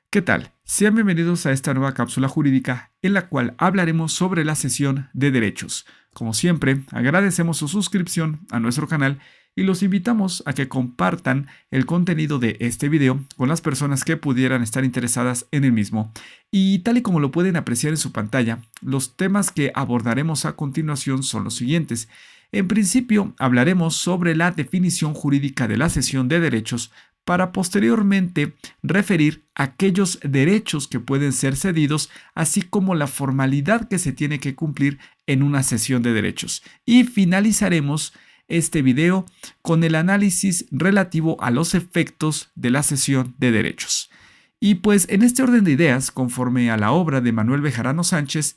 ¿Qué tal? Sean bienvenidos a esta nueva cápsula jurídica en la cual hablaremos sobre la cesión de derechos. Como siempre, agradecemos su suscripción a nuestro canal y los invitamos a que compartan el contenido de este video con las personas que pudieran estar interesadas en el mismo. Y tal y como lo pueden apreciar en su pantalla, los temas que abordaremos a continuación son los siguientes. En principio, hablaremos sobre la definición jurídica de la cesión de derechos para posteriormente referir aquellos derechos que pueden ser cedidos, así como la formalidad que se tiene que cumplir en una cesión de derechos. Y finalizaremos este video con el análisis relativo a los efectos de la cesión de derechos. Y pues en este orden de ideas, conforme a la obra de Manuel Bejarano Sánchez,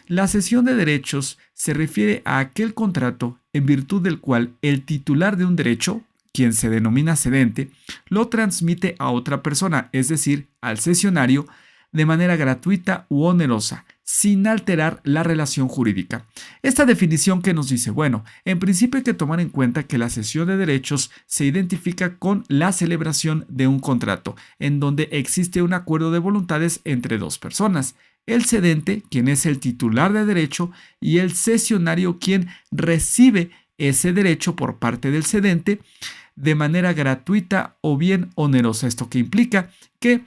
la cesión de derechos se refiere a aquel contrato en virtud del cual el titular de un derecho, quien se denomina cedente, lo transmite a otra persona, es decir, al cesionario, de manera gratuita u onerosa, sin alterar la relación jurídica. Esta definición que nos dice, bueno, en principio hay que tomar en cuenta que la cesión de derechos se identifica con la celebración de un contrato, en donde existe un acuerdo de voluntades entre dos personas. El cedente, quien es el titular de derecho, y el cesionario, quien recibe ese derecho por parte del cedente de manera gratuita o bien onerosa. Esto que implica que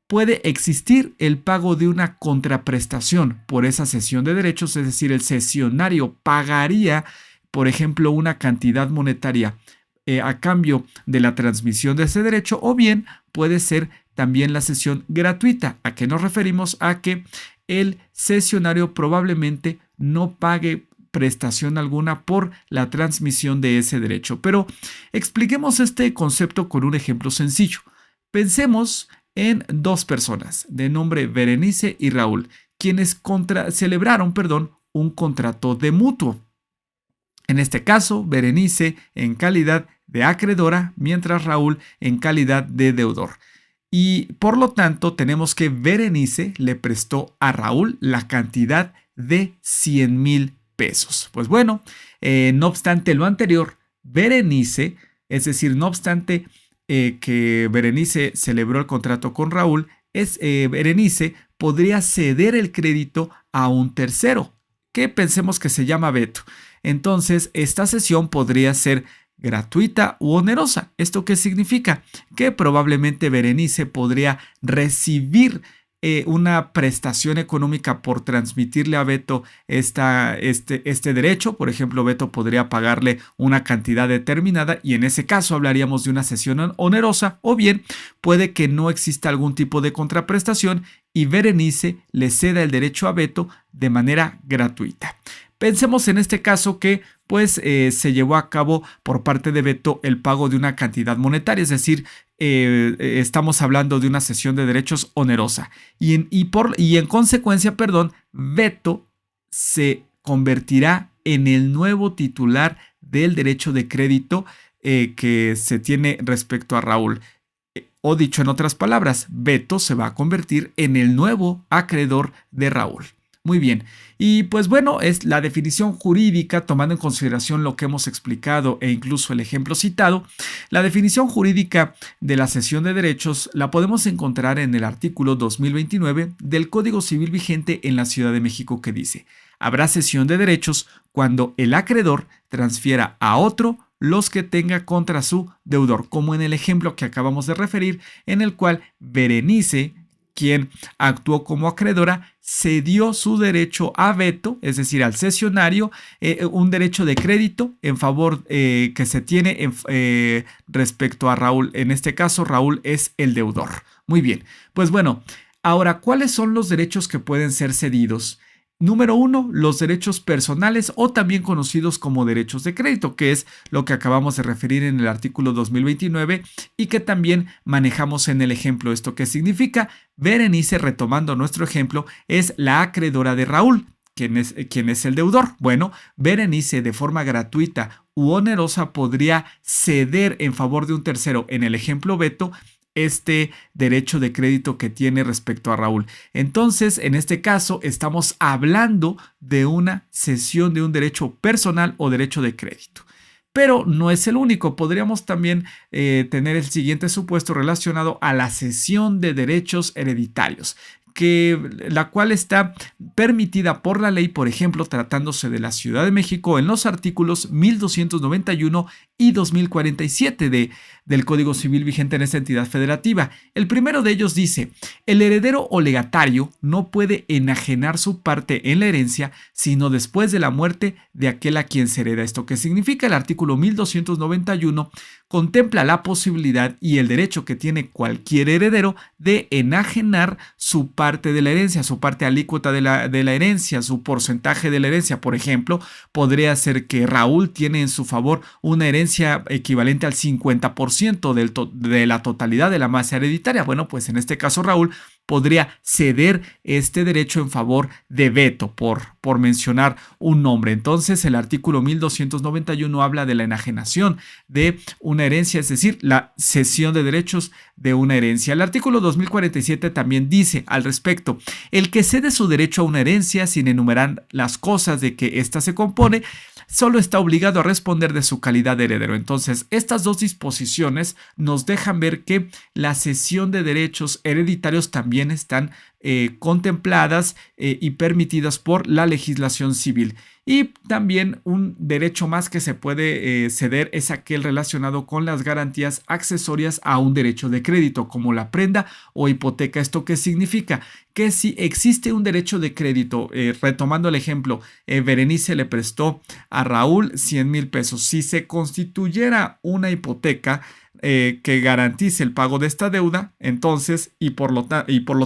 puede existir el pago de una contraprestación por esa cesión de derechos, es decir, el cesionario pagaría, por ejemplo, una cantidad monetaria a cambio de la transmisión de ese derecho, o bien puede ser también la cesión gratuita. ¿A qué nos referimos? A que el cesionario probablemente no pague prestación alguna por la transmisión de ese derecho. Pero expliquemos este concepto con un ejemplo sencillo. Pensemos en dos personas de nombre Berenice y Raúl, quienes celebraron un contrato de mutuo. En este caso, Berenice en calidad de acreedora, mientras Raúl en calidad de deudor. Y por lo tanto, tenemos que Berenice le prestó a Raúl la cantidad de 100,000 pesos. Pues bueno, no obstante lo anterior, Berenice, es decir, no obstante que Berenice celebró el contrato con Raúl, Berenice podría ceder el crédito a un tercero, que pensemos que se llama Beto. Entonces, esta cesión podría ser gratuita u onerosa. ¿Esto qué significa? Que probablemente Berenice podría recibir una prestación económica por transmitirle a Beto este derecho. Por ejemplo, Beto podría pagarle una cantidad determinada y en ese caso hablaríamos de una cesión onerosa, o bien puede que no exista algún tipo de contraprestación y Berenice le ceda el derecho a Beto de manera gratuita. Pensemos en este caso que se llevó a cabo por parte de Beto el pago de una cantidad monetaria, es decir, estamos hablando de una cesión de derechos onerosa. Y en consecuencia, Beto se convertirá en el nuevo titular del derecho de crédito que se tiene respecto a Raúl. O dicho en otras palabras, Beto se va a convertir en el nuevo acreedor de Raúl. Muy bien, y pues bueno, es la definición jurídica, tomando en consideración lo que hemos explicado e incluso el ejemplo citado. La definición jurídica de la cesión de derechos la podemos encontrar en el artículo 2029 del Código Civil vigente en la Ciudad de México, que dice: habrá cesión de derechos cuando el acreedor transfiera a otro los que tenga contra su deudor, como en el ejemplo que acabamos de referir, en el cual Berenice, quien actuó como acreedora, cedió su derecho a Beto, es decir, al cesionario, un derecho de crédito en favor que se tiene respecto a Raúl. En este caso, Raúl es el deudor. Muy bien, pues bueno, ahora, ¿cuáles son los derechos que pueden ser cedidos? Número 1, los derechos personales, o también conocidos como derechos de crédito, que es lo que acabamos de referir en el artículo 2029 y que también manejamos en el ejemplo. ¿Esto qué significa? Berenice, retomando nuestro ejemplo, es la acreedora de Raúl. ¿Quién es el deudor? Bueno, Berenice de forma gratuita u onerosa podría ceder en favor de un tercero, en el ejemplo Beto, este derecho de crédito que tiene respecto a Raúl. Entonces, en este caso, estamos hablando de una cesión de un derecho personal o derecho de crédito. Pero no es el único. Podríamos también tener el siguiente supuesto relacionado a la cesión de derechos hereditarios, la cual está permitida por la ley, por ejemplo, tratándose de la Ciudad de México en los artículos 1291 y 2047 del Código Civil vigente en esta entidad federativa. El primero de ellos dice: el heredero o legatario no puede enajenar su parte en la herencia sino después de la muerte de aquel a quien se hereda. ¿Esto qué significa? El artículo 1291 contempla la posibilidad y el derecho que tiene cualquier heredero de enajenar su parte de la herencia, su parte alícuota de la herencia, su porcentaje de la herencia. Por ejemplo, podría ser que Raúl tiene en su favor una herencia equivalente al 50% de la totalidad de la masa hereditaria. Bueno, pues en este caso Raúl podría ceder este derecho en favor de Beto, por mencionar un nombre. Entonces, el artículo 1291 habla de la enajenación de una herencia, es decir, la cesión de derechos de una herencia. El artículo 2047 también dice al respecto: el que cede su derecho a una herencia sin enumerar las cosas de que ésta se compone, solo está obligado a responder de su calidad de heredero. Entonces, estas dos disposiciones nos dejan ver que la cesión de derechos hereditarios también están contempladas y permitidas por la legislación civil. Y también un derecho más que se puede ceder es aquel relacionado con las garantías accesorias a un derecho de crédito, como la prenda o hipoteca. ¿Esto qué significa? Que si existe un derecho de crédito, retomando el ejemplo, Berenice le prestó a Raúl 100,000 pesos. Si se constituyera una hipoteca que garantice el pago de esta deuda, entonces, y por lo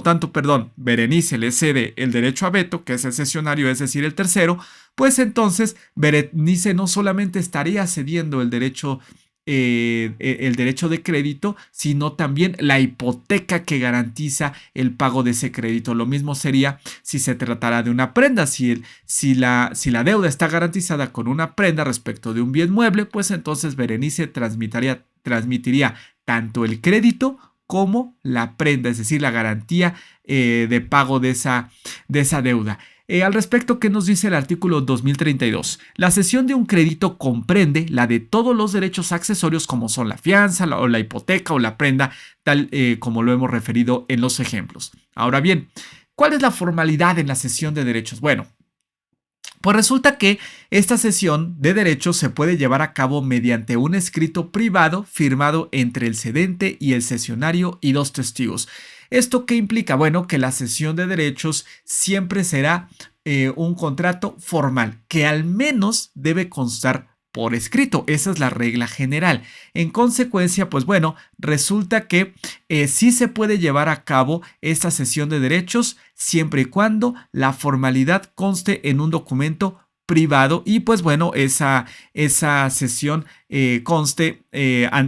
tanto, Berenice le cede el derecho a Beto, que es el cesionario, es decir, el tercero, pues entonces Berenice no solamente estaría cediendo el derecho de crédito, sino también la hipoteca que garantiza el pago de ese crédito. Lo mismo sería si se tratara de una prenda. Si la deuda está garantizada con una prenda respecto de un bien mueble, pues entonces Berenice transmitiría tanto el crédito como la prenda, es decir, la garantía de pago de esa deuda. Al respecto, ¿qué nos dice el artículo 2032? La cesión de un crédito comprende la de todos los derechos accesorios, como son la fianza o la hipoteca o la prenda, tal como lo hemos referido en los ejemplos. Ahora bien, ¿cuál es la formalidad en la cesión de derechos? Bueno, pues resulta que esta cesión de derechos se puede llevar a cabo mediante un escrito privado firmado entre el cedente y el cesionario y dos testigos. ¿Esto qué implica? Bueno, que la cesión de derechos siempre será un contrato formal, que al menos debe constar por escrito. Esa es la regla general. En consecuencia, pues bueno, resulta que sí se puede llevar a cabo esta cesión de derechos siempre y cuando la formalidad conste en un documento privado y pues bueno, esa cesión conste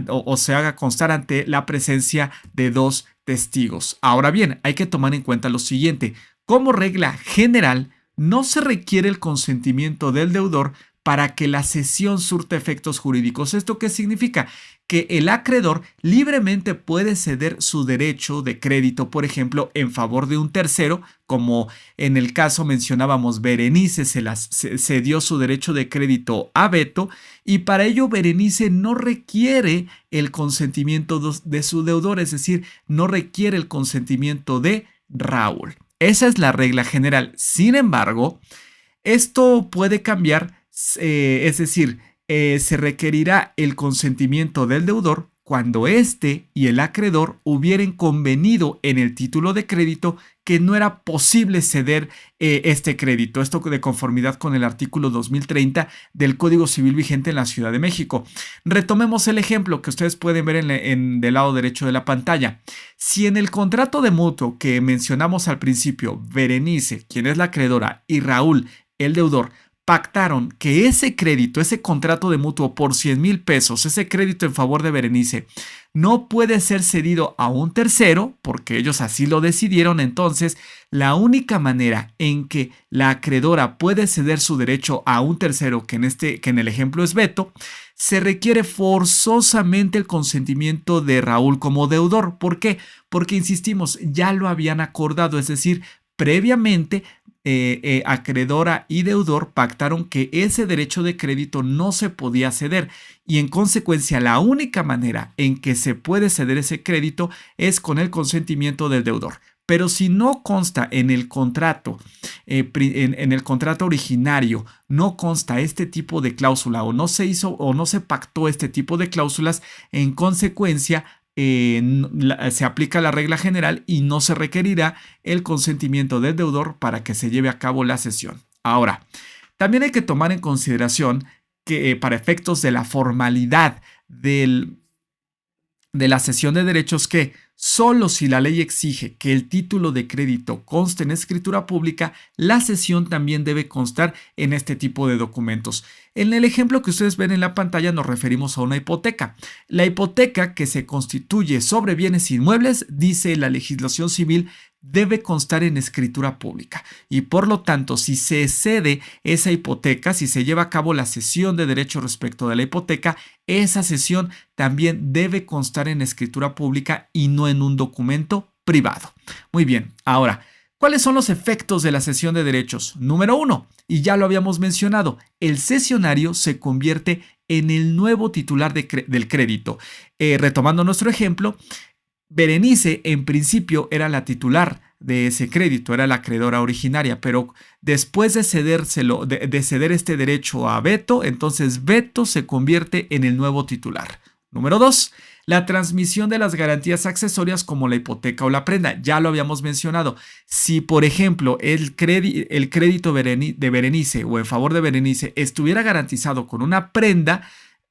o se haga constar ante la presencia de dos testigos. Ahora bien, hay que tomar en cuenta lo siguiente: como regla general, no se requiere el consentimiento del deudor para que la cesión surta efectos jurídicos. ¿Esto qué significa? Que el acreedor libremente puede ceder su derecho de crédito, por ejemplo, en favor de un tercero, como en el caso mencionábamos, Berenice cedió su derecho de crédito a Beto, y para ello Berenice no requiere el consentimiento de su deudor, es decir, no requiere el consentimiento de Raúl. Esa es la regla general. Sin embargo, esto puede cambiar, es decir, se requerirá el consentimiento del deudor cuando éste y el acreedor hubieran convenido en el título de crédito que no era posible ceder este crédito. Esto de conformidad con el artículo 2030 del Código Civil vigente en la Ciudad de México. Retomemos el ejemplo que ustedes pueden ver del lado derecho de la pantalla. Si en el contrato de mutuo que mencionamos al principio, Berenice, quien es la acreedora, y Raúl, el deudor, pactaron que ese crédito, ese contrato de mutuo por 100,000 pesos, ese crédito en favor de Berenice, no puede ser cedido a un tercero, porque ellos así lo decidieron. Entonces, la única manera en que la acreedora puede ceder su derecho a un tercero, que en el ejemplo es Beto, se requiere forzosamente el consentimiento de Raúl como deudor. ¿Por qué? Porque, insistimos, ya lo habían acordado, es decir, previamente acreedora y deudor pactaron que ese derecho de crédito no se podía ceder y en consecuencia la única manera en que se puede ceder ese crédito es con el consentimiento del deudor. Pero si no consta en el contrato, en el contrato originario, no consta este tipo de cláusula o no se hizo o no se pactó este tipo de cláusulas, en consecuencia se aplica la regla general y no se requerirá el consentimiento del deudor para que se lleve a cabo la cesión. Ahora, también hay que tomar en consideración que para efectos de la formalidad de la cesión de derechos, que solo si la ley exige que el título de crédito conste en escritura pública, la cesión también debe constar en este tipo de documentos. En el ejemplo que ustedes ven en la pantalla nos referimos a una hipoteca. La hipoteca, que se constituye sobre bienes inmuebles, dice la legislación civil, debe constar en escritura pública y por lo tanto, si se cede esa hipoteca, si se lleva a cabo la cesión de derecho respecto de la hipoteca, esa cesión también debe constar en escritura pública y no en un documento privado. Muy bien, ahora, ¿cuáles son los efectos de la cesión de derechos? Número 1, y ya lo habíamos mencionado, el cesionario se convierte en el nuevo titular del crédito. Retomando nuestro ejemplo, Berenice en principio era la titular de ese crédito, era la acreedora originaria, pero después de ceder este derecho a Beto, entonces Beto se convierte en el nuevo titular. Número 2, la transmisión de las garantías accesorias como la hipoteca o la prenda. Ya lo habíamos mencionado. Si, por ejemplo, el crédito de Berenice o en favor de Berenice estuviera garantizado con una prenda,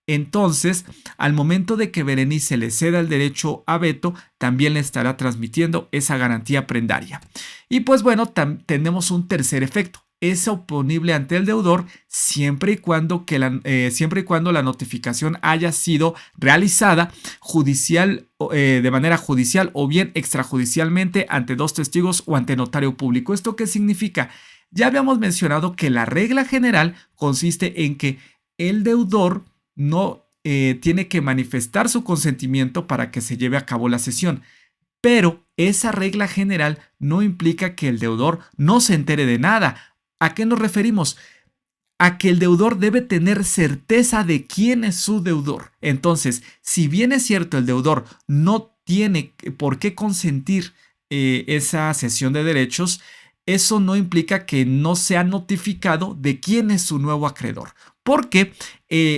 entonces, al momento de que Berenice le ceda el derecho a Beto, también le estará transmitiendo esa garantía prendaria. Y pues bueno, tenemos un tercer efecto. Es oponible ante el deudor siempre y cuando la notificación haya sido realizada de manera judicial o bien extrajudicialmente ante 2 testigos o ante notario público. ¿Esto qué significa? Ya habíamos mencionado que la regla general consiste en que el deudor no tiene que manifestar su consentimiento para que se lleve a cabo la cesión. Pero esa regla general no implica que el deudor no se entere de nada. ¿A qué nos referimos? A que el deudor debe tener certeza de quién es su deudor. Entonces, si bien es cierto, el deudor no tiene por qué consentir esa cesión de derechos, eso no implica que no sea notificado de quién es su nuevo acreedor. Porque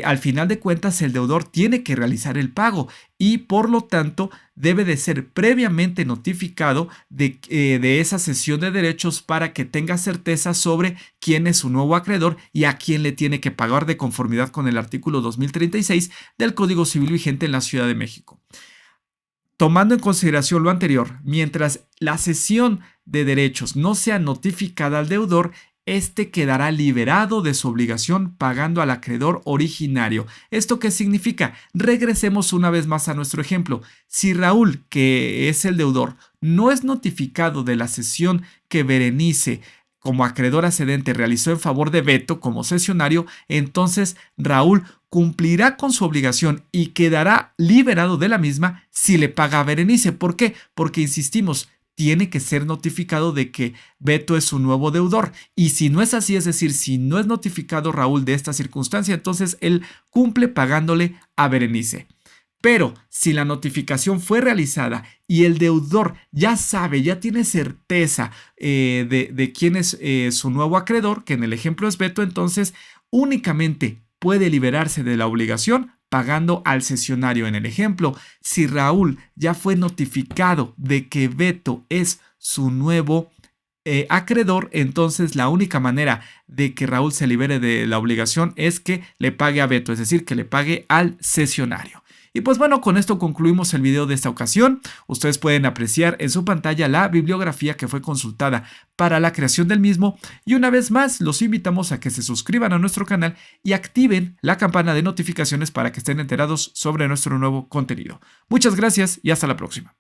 al final de cuentas el deudor tiene que realizar el pago y por lo tanto debe de ser previamente notificado de esa cesión de derechos para que tenga certeza sobre quién es su nuevo acreedor y a quién le tiene que pagar de conformidad con el artículo 2036 del Código Civil vigente en la Ciudad de México. Tomando en consideración lo anterior, mientras la cesión de derechos no sea notificada al deudor, este quedará liberado de su obligación pagando al acreedor originario. ¿Esto qué significa? Regresemos una vez más a nuestro ejemplo. Si Raúl, que es el deudor, no es notificado de la cesión que Berenice como acreedora cedente realizó en favor de Beto como cesionario, entonces Raúl cumplirá con su obligación y quedará liberado de la misma si le paga a Berenice. ¿Por qué? Porque insistimos, tiene que ser notificado de que Beto es su nuevo deudor. Y si no es así, es decir, si no es notificado Raúl de esta circunstancia, entonces él cumple pagándole a Berenice. Pero si la notificación fue realizada y el deudor ya sabe, ya tiene certeza de quién es su nuevo acreedor, que en el ejemplo es Beto, entonces únicamente puede liberarse de la obligación pagando al cesionario. En el ejemplo, si Raúl ya fue notificado de que Beto es su nuevo acreedor, entonces la única manera de que Raúl se libere de la obligación es que le pague a Beto, es decir, que le pague al cesionario. Y pues bueno, con esto concluimos el video de esta ocasión. Ustedes pueden apreciar en su pantalla la bibliografía que fue consultada para la creación del mismo. Y una vez más, los invitamos a que se suscriban a nuestro canal y activen la campana de notificaciones para que estén enterados sobre nuestro nuevo contenido. Muchas gracias y hasta la próxima.